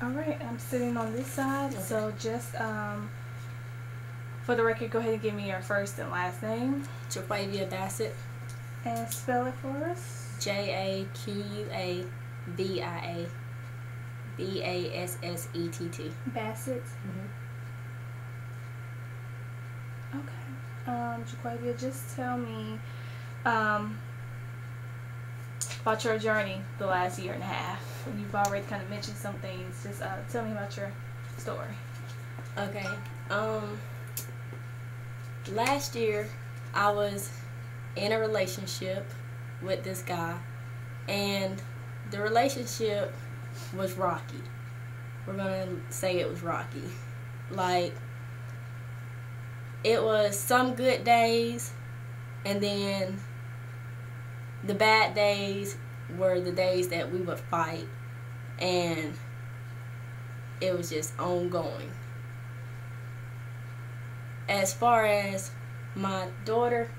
Alright, I'm sitting on this side, okay. So just for the record, go ahead and give me your first and last name. Jaquavia Bassett. And spell it for us. Jaquavia Bassett. Bassett. Okay. Jaquavia, just tell me about your journey the last year and a half. You've already kind of mentioned some things. Just tell me about your story. Okay. Last year I was in a relationship with this guy, and the relationship was rocky. We're gonna say it was rocky. Like, it was some good days, and then the bad days were the days that we would fight, and it was just ongoing. As far as my daughter,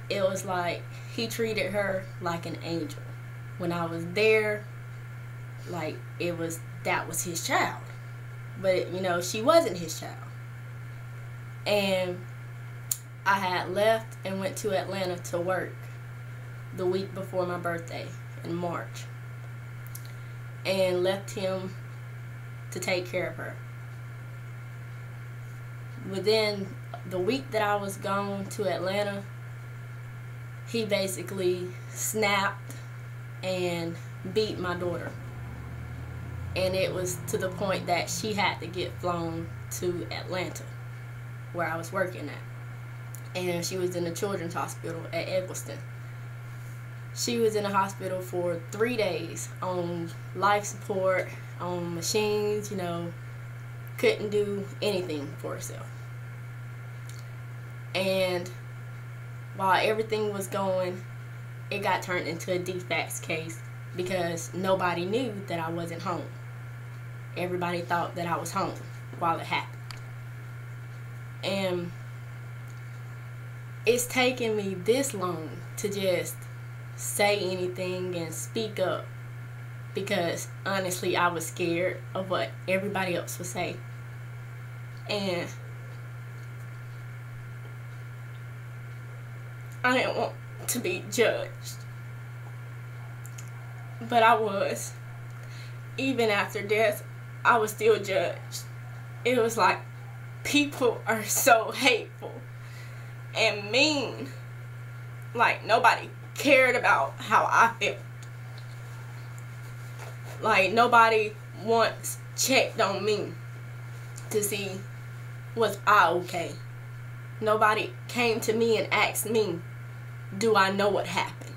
it was like he treated her like an angel. When I was there, like, that was his child. But, you know, she wasn't his child. And I had left and went to Atlanta to work the week before my birthday in March, and left him to take care of her. Within the week that I was gone to Atlanta, he basically snapped and beat my daughter. And it was to the point that she had to get flown to Atlanta, where I was working at. And she was in the children's hospital at Eggleston. She was in the hospital for 3 days on life support, on machines, you know, couldn't do anything for herself. And while everything was going, it got turned into a defects case because nobody knew that I wasn't home. Everybody thought that I was home while it happened. And it's taken me this long to just say anything and speak up, because honestly I was scared of what everybody else would say. And I didn't want to be judged, but I was. Even after death, I was still judged. It was like, people are so hateful and mean. Like, nobody cared about how I felt. Like, nobody once checked on me to see, was I okay? Nobody came to me and asked me, do I know what happened?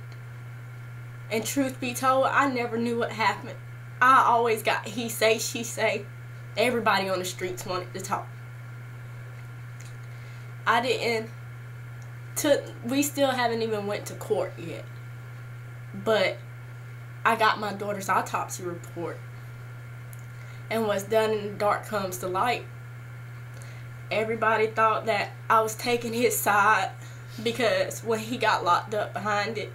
And truth be told, I never knew what happened. I always got he say, she say. Everybody on the streets wanted to talk. We still haven't even went to court yet. But I got my daughter's autopsy report. And what's done in the dark comes to light. Everybody thought that I was taking his side, because when he got locked up behind it,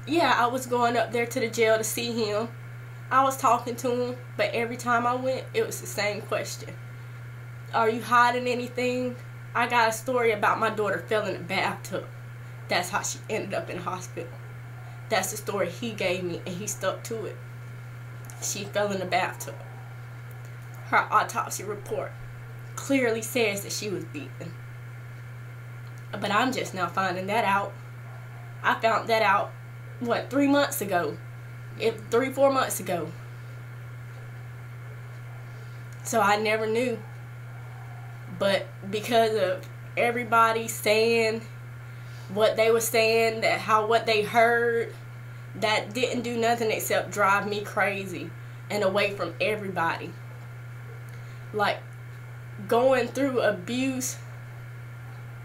yeah, I was going up there to the jail to see him. I was talking to him, but every time I went, it was the same question. Are you hiding anything? I got a story about my daughter fell in a bathtub. That's how she ended up in the hospital. That's the story he gave me, and he stuck to it. She fell in the bathtub. Her autopsy report clearly says that she was beaten. But I'm just now finding that out. I found that out, what, 3 months ago? 3-4 months ago. So I never knew. But because of everybody saying what they were saying, what they heard, that didn't do nothing except drive me crazy and away from everybody. Like, going through abuse,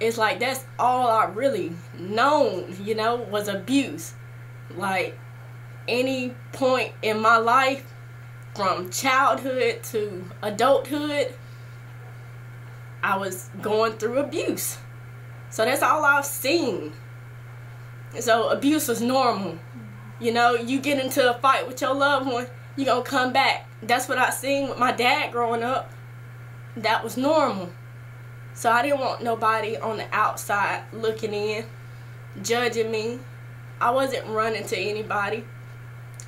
it's like that's all I really known, you know, was abuse. Like, any point in my life, from childhood to adulthood, I was going through abuse. So that's all I've seen. So abuse was normal. You know, you get into a fight with your loved one, you're going to come back that's what I seen with my dad growing up. That was normal. So I didn't want nobody on the outside looking in, judging me. I wasn't running to anybody,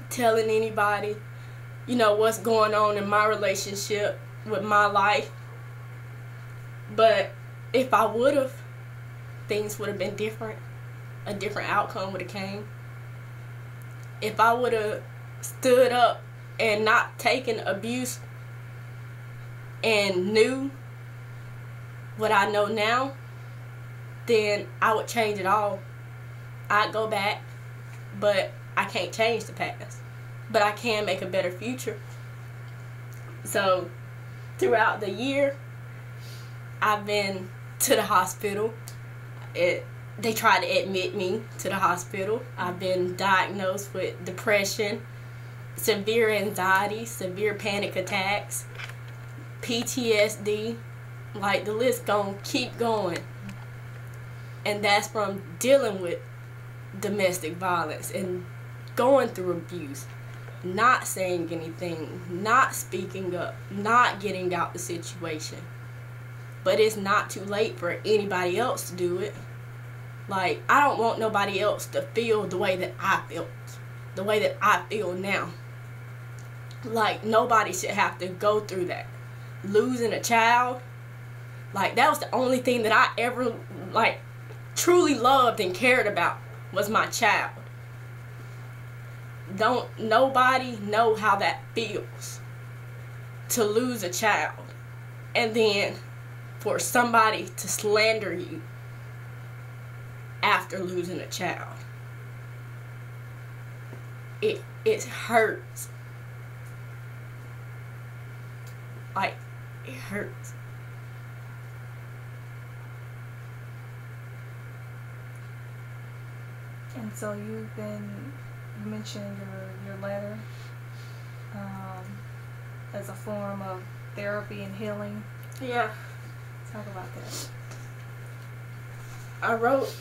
telling anybody, you know, what's going on in my relationship with my life. But if I would have, things would have been different. A different outcome would have came. If I would have stood up and not taken abuse and knew what I know now, then I would change it all. I'd go back, but I can't change the past. But I can make a better future. So, throughout the year, I've been to the hospital. They tried to admit me to the hospital. I've been diagnosed with depression, severe anxiety, severe panic attacks, PTSD. Like, the list gonna keep going. And that's from dealing with domestic violence and going through abuse, not saying anything, not speaking up, not getting out the situation. But it's not too late for anybody else to do it. Like, I don't want nobody else to feel the way that I felt, the way that I feel now. Like, nobody should have to go through that. Losing a child, like, that was the only thing that I ever, like, truly loved and cared about was my child. Don't nobody know how that feels to lose a child and then for somebody to slander you after losing a child. It hurts. Like, it hurts. And so you mentioned your letter as a form of therapy and healing. Yeah. Talk about that. I wrote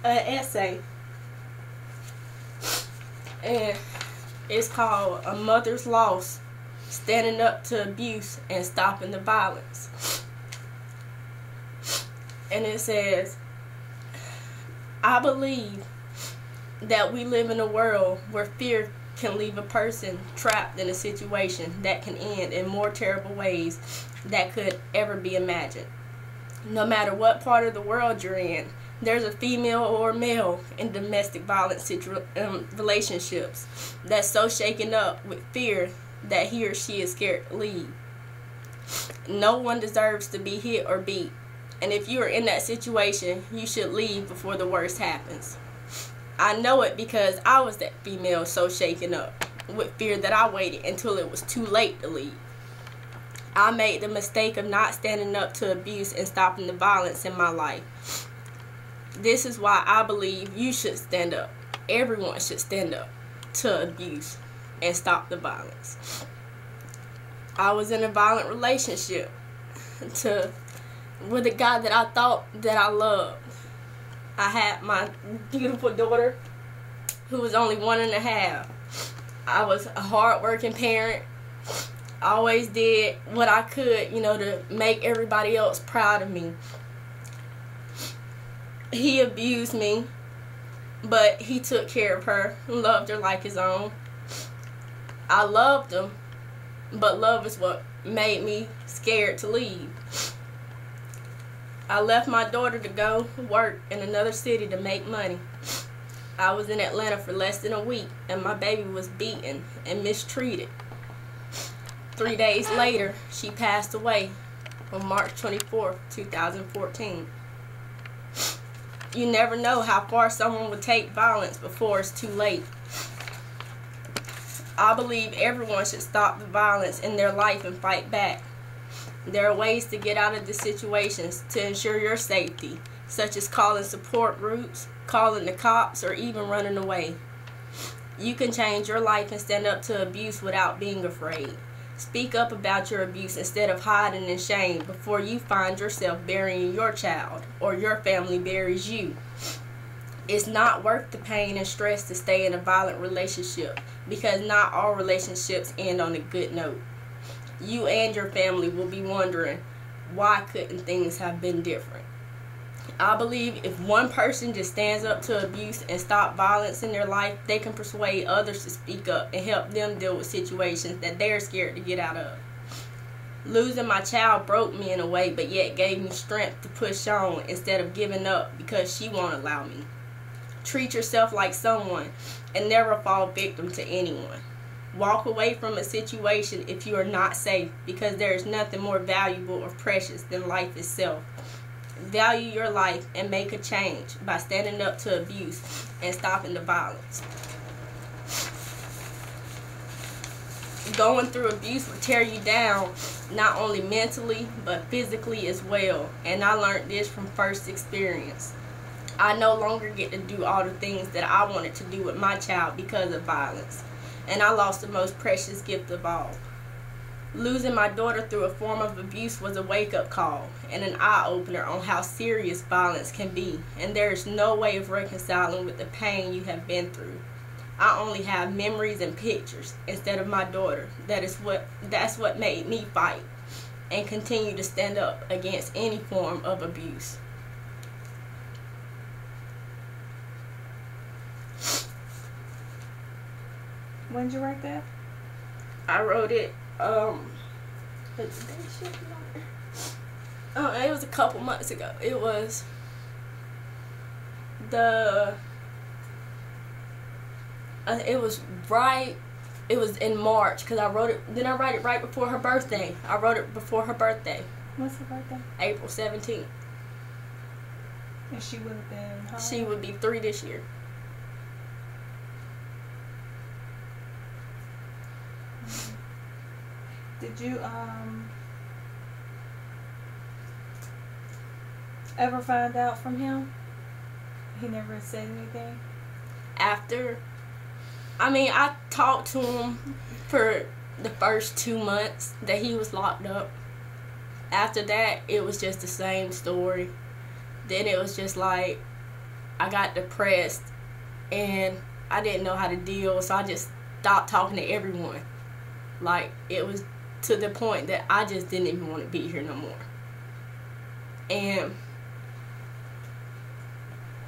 an essay, and it's called A Mother's Loss, Standing Up to Abuse and Stopping the Violence. And it says, I believe that we live in a world where fear can leave a person trapped in a situation that can end in more terrible ways that could ever be imagined. No matter what part of the world you're in, there's a female or male in domestic violence relationships that's so shaken up with fear that he or she is scared to leave. No one deserves to be hit or beat. And if you are in that situation, you should leave before the worst happens. I know it because I was that female so shaken up with fear that I waited until it was too late to leave. I made the mistake of not standing up to abuse and stopping the violence in my life. This is why I believe you should stand up. Everyone should stand up to abuse and stop the violence. I was in a violent relationship with a guy that I thought that I loved. I had my beautiful daughter who was only 1.5. I was a hard-working parent. I always did what I could, to make everybody else proud of me. He abused me, but he took care of her and loved her like his own. I loved him, but love is what made me scared to leave. I left my daughter to go work in another city to make money. I was in Atlanta for less than a week, and my baby was beaten and mistreated. 3 days later, she passed away on March 24th, 2014. You never know how far someone will take violence before it's too late. I believe everyone should stop the violence in their life and fight back. There are ways to get out of the situations to ensure your safety, such as calling support groups, calling the cops, or even running away. You can change your life and stand up to abuse without being afraid. Speak up about your abuse instead of hiding in shame before you find yourself burying your child or your family buries you. It's not worth the pain and stress to stay in a violent relationship, because not all relationships end on a good note. You and your family will be wondering, why couldn't things have been different? I believe if one person just stands up to abuse and stop violence in their life, they can persuade others to speak up and help them deal with situations that they're scared to get out of. Losing my child broke me in a way, but yet gave me strength to push on instead of giving up because she won't allow me. Treat yourself like someone and never fall victim to anyone. Walk away from a situation if you are not safe, because there is nothing more valuable or precious than life itself. Value your life and make a change by standing up to abuse and stopping the violence. Going through abuse will tear you down, not only mentally but physically as well, and I learned this from first experience. I no longer get to do all the things that I wanted to do with my child because of violence, and I lost the most precious gift of all. Losing my daughter through a form of abuse was a wake-up call and an eye-opener on how serious violence can be, and there is no way of reconciling with the pain you have been through. I only have memories and pictures instead of my daughter. That's what made me fight and continue to stand up against any form of abuse. When did you write that? I wrote it, it was a couple months ago. It was in March, because I wrote it, didn't I write it right before her birthday? I wrote it before her birthday. What's her birthday? April 17th. And she would have been how old? She would be 3 this year. Did you ever find out from him? He never said anything? After, I talked to him for the first 2 months that he was locked up. After that, it was just the same story. Then it was just like, I got depressed and I didn't know how to deal, so I just stopped talking to everyone. Like, it was to the point that I just didn't even want to be here no more. And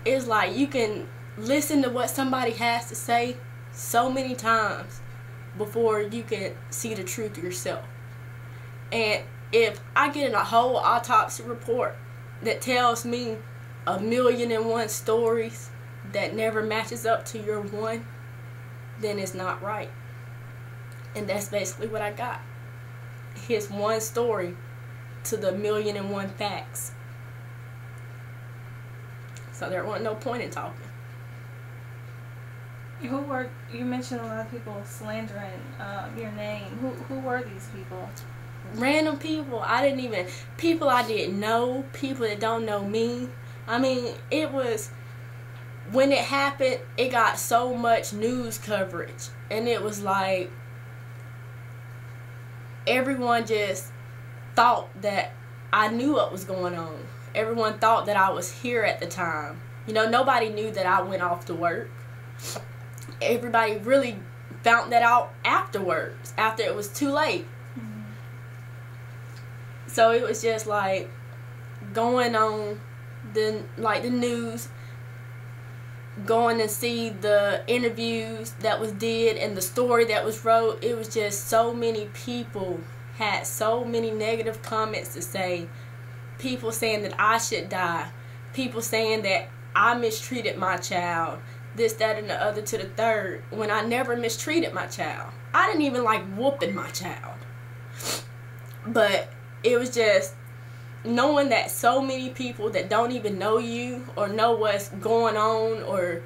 it's like, you can listen to what somebody has to say so many times before you can see the truth yourself. And if I get in a whole autopsy report that tells me 1,000,001 stories that never matches up to your one, then it's not right. And that's basically what I got. His one story to the 1,000,001 facts. So there wasn't no point in talking. You mentioned a lot of people slandering your name. Who were these people? Random people. People I didn't know, people that don't know me. It was, when it happened, it got so much news coverage. And it was like, everyone just thought that I knew what was going on. Everyone thought that I was here at the time. Nobody knew that I went off to work. Everybody really found that out afterwards, after it was too late. Mm-hmm. So it was just like going on the news, going and see the interviews that was did and the story that was wrote. It was just so many people had so many negative comments to say. People saying that I should die. People saying that I mistreated my child. This, that, and the other to the third. When I never mistreated my child. I didn't even like whooping my child. But it was just knowing that so many people that don't even know you or know what's going on, or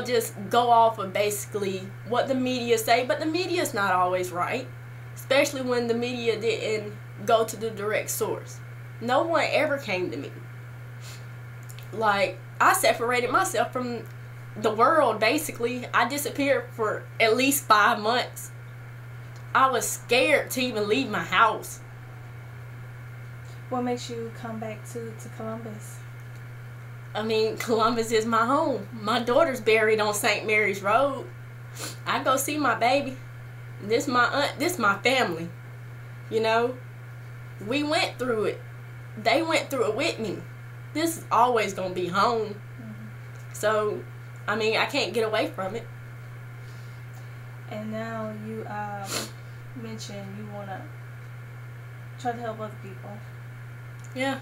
just go off of basically what the media say. But the media's not always right, especially when the media didn't go to the direct source. No one ever came to me. Like, I separated myself from the world, basically. I disappeared for at least 5 months. I was scared to even leave my house. What makes you come back to Columbus? I mean, Columbus is my home. My daughter's buried on St. Mary's Road. I go see my baby. This my aunt. This my family. You know, we went through it. They went through it with me. This is always gonna be home. Mm-hmm. So, I mean, I can't get away from it. And now you mentioned you want to try to help other people. Yeah,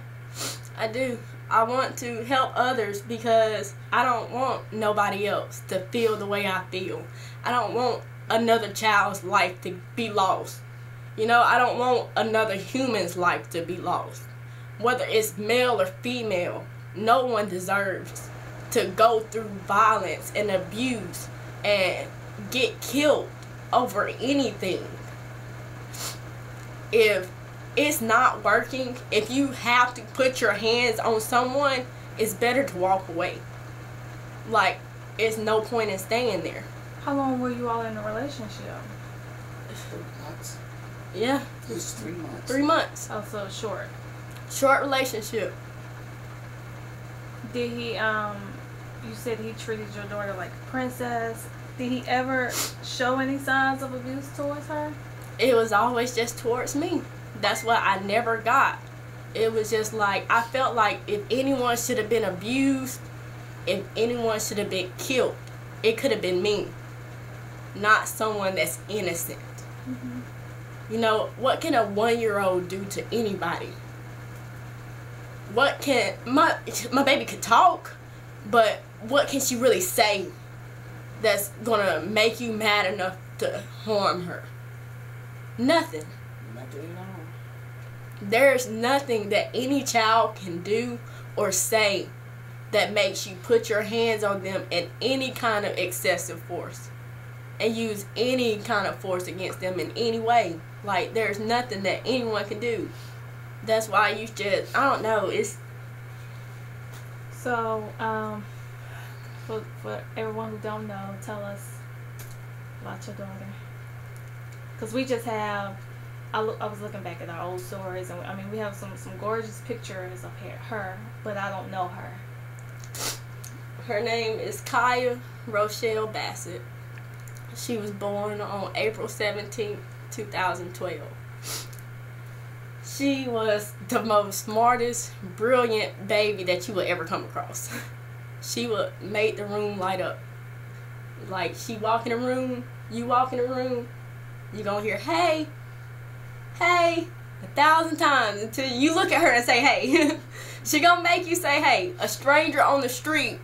I do. I want to help others because I don't want nobody else to feel the way I feel. I don't want another child's life to be lost. You know, I don't want another human's life to be lost. Whether it's male or female, no one deserves to go through violence and abuse and get killed over anything. If it's not working, if you have to put your hands on someone, it's better to walk away. Like, it's no point in staying there. How long were you all in a relationship? 3 months. Yeah. It was 3 months. 3 months. Oh, so short. Short relationship. Did he, you said he treated your daughter like a princess. Did he ever show any signs of abuse towards her? It was always just towards me. That's what I never got. It was just like, I felt like if anyone should have been abused, if anyone should have been killed, it could have been me. Not someone that's innocent. Mm-hmm. You know, what can a 1-year-old do to anybody? What can, my baby could talk, but what can she really say that's gonna make you mad enough to harm her? Nothing. Nothing at all. There's nothing that any child can do or say that makes you put your hands on them in any kind of excessive force and use any kind of force against them in any way. Like, there's nothing that anyone can do. That's why you just, I don't know, it's... So, for everyone who don't know, tell us about your daughter. Because we just have, I was looking back at our old stories, and I mean, we have some gorgeous pictures of her, but I don't know her. Her name is Kaya Rochelle Bassett. She was born on April 17th, 2012. She was the most smartest, brilliant baby that you would ever come across. She would make the room light up. Like, she walk in the room, you walk in the room, you gonna hear, hey, hey, 1,000 times until you look at her and say, hey. She gonna make you say, hey. A stranger on the street,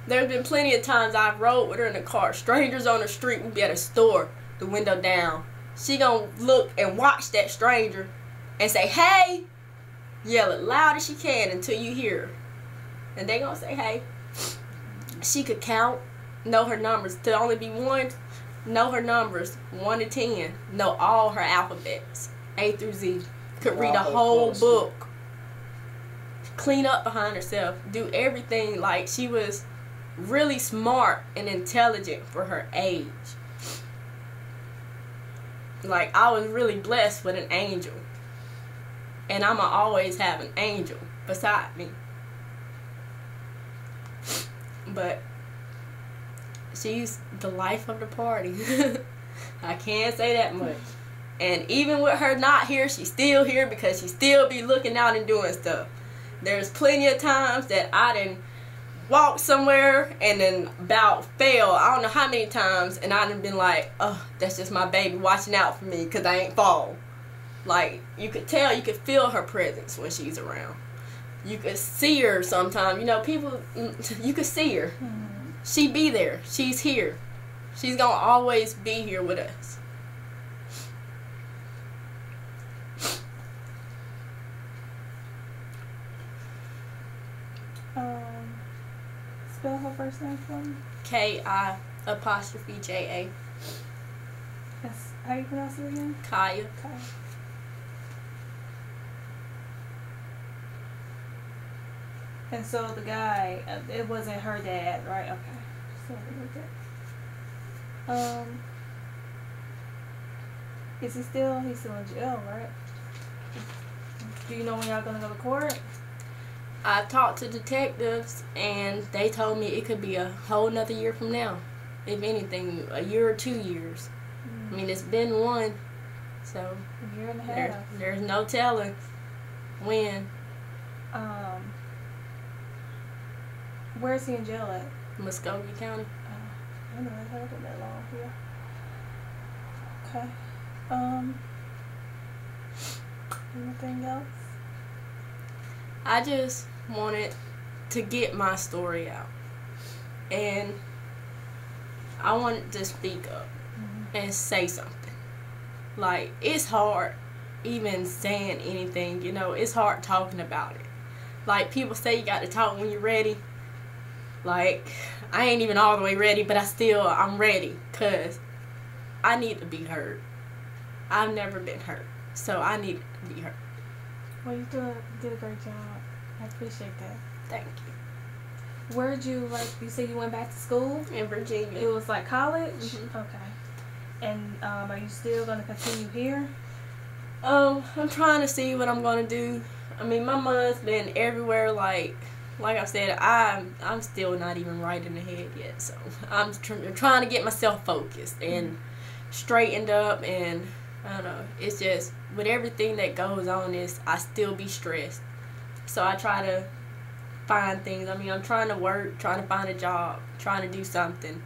there's been plenty of times I've rode with her in the car. Strangers on the street will be at a store, the window down. She gonna look and watch that stranger and say, hey. Yell it loud as she can until you hear her. And they gonna say, hey. She could count, know her numbers. To only be one, know her numbers, 1 to 10. Know all her alphabets, A through Z. Could read a whole book. Clean up behind herself. Do everything. Like, she was really smart and intelligent for her age. Like, I was really blessed with an angel. And I'ma always have an angel beside me. But she's the life of the party. I can't say that much. And even with her not here, she's still here because she still be looking out and doing stuff. There's plenty of times that I done walked somewhere and then about fell. I don't know how many times, and I done been like, oh, that's just my baby watching out for me because I ain't fall. Like, you could tell, you could feel her presence when she's around. You could see her sometimes. You know, people, you could see her. Mm-hmm. She be there. She's here. She's gonna always be here with us. Spell her first name for me. K-I-J-A. That's how you pronounce it again? Kaya. Kaya. And so the guy, it wasn't her dad, right? Okay. So is he still? He's still in jail, right? Do you know when y'all gonna go to court? I talked to detectives, and they told me it could be a whole nother year from now. If anything, a year or 2 years. I mean, it's been one, so A year and a half. there's no telling when. Where's he in jail at? Muskogee County. I know I heard it that long here. Okay. Anything else? I just wanted to get my story out, and I wanted to speak up and say something. Like, it's hard even saying anything, you know, it's hard talking about it. Like, people say you got to talk when you're ready. Like, I ain't even all the way ready, but I'm ready, because I need to be heard. I've never been hurt, so I need to be heard. Well, you did a great job. I appreciate that. Thank you. Where'd you, like, you said you went back to school? In Virginia. It was like college? Mhm. Okay. And are you still going to continue here? I'm trying to see what I'm going to do. I mean, my mind's been everywhere. Like I said, I'm still not even right in the head yet. So I'm trying to get myself focused and straightened up. And I don't know. It's just with everything that goes on, I still be stressed. So I try to find things. I mean, I'm trying to work, trying to find a job, trying to do something.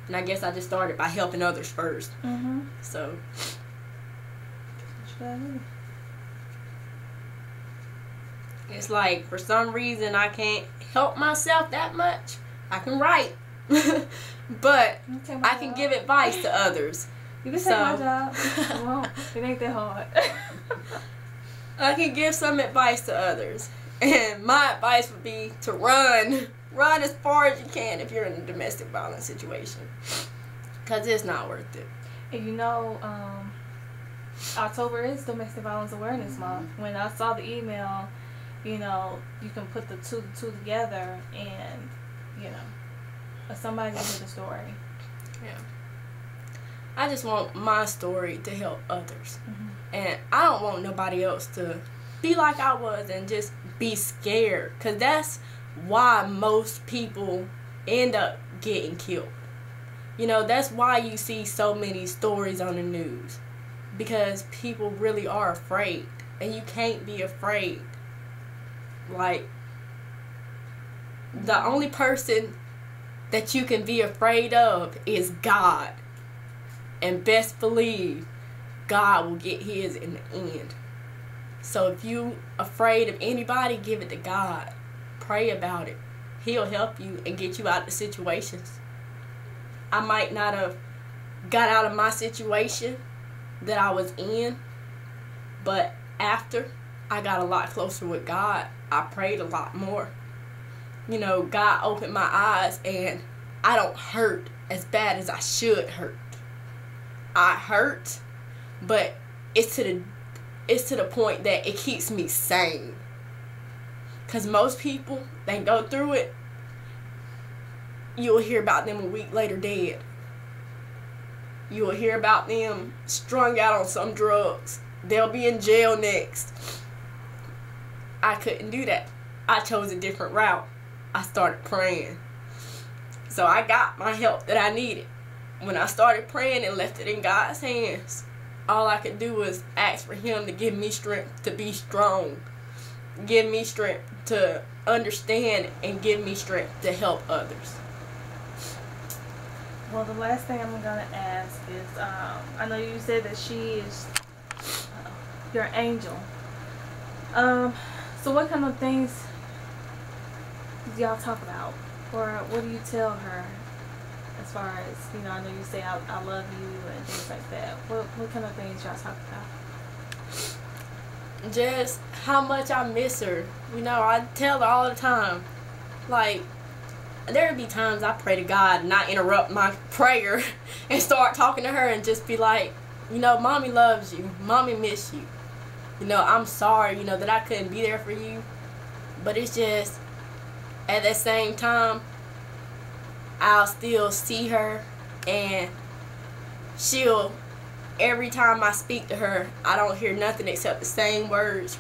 And I guess I just started by helping others first. Mm-hmm. So. It's like, for some reason, I can't help myself that much. I can write. But I can give advice to others. You can take my job. Well, it ain't that hard. I can give some advice to others. And my advice would be to run. Run as far as you can if you're in a domestic violence situation. Because it's not worth it. And you know, October is Domestic Violence Awareness Month. When I saw the email, you know, you can put the two together and, you know, somebody can hear the story. Yeah. I just want my story to help others. Mm-hmm. And I don't want nobody else to be like I was and just be scared. Because that's why most people end up getting killed. You know, that's why you see so many stories on the news. Because people really are afraid. And you can't be afraid. Like, the only person that you can be afraid of is God. And best believe God will get his in the end. So if you afraid of anybody, give it to God. Pray about it. He'll help you and get you out of the situations. I might not have got out of my situation that I was in, but after I got a lot closer with God, I prayed a lot more. You know, God opened my eyes and I don't hurt as bad as I should hurt. I hurt, but it's to the point that it keeps me sane. Because most people, they go through it, you'll hear about them a week later dead. You'll hear about them strung out on some drugs. They'll be in jail next. I couldn't do that. I chose a different route. I started praying. So I got my help that I needed. When I started praying and left it in God's hands, all I could do was ask for him to give me strength to be strong. Give me strength to understand and give me strength to help others. Well, the last thing I'm going to ask is, I know you said that she is your angel. So what kind of things do y'all talk about? Or what do you tell her as far as, you know, I know you say I love you and things like that. What kind of things y'all talk about? Just how much I miss her. You know, I tell her all the time. Like, there'd be times I pray to God and not interrupt my prayer and start talking to her and just be like, you know, Mommy loves you. Mommy miss you. You know, I'm sorry, you know, that I couldn't be there for you. But it's just, at that same time, I'll still see her and she'll, every time I speak to her, I don't hear nothing except the same words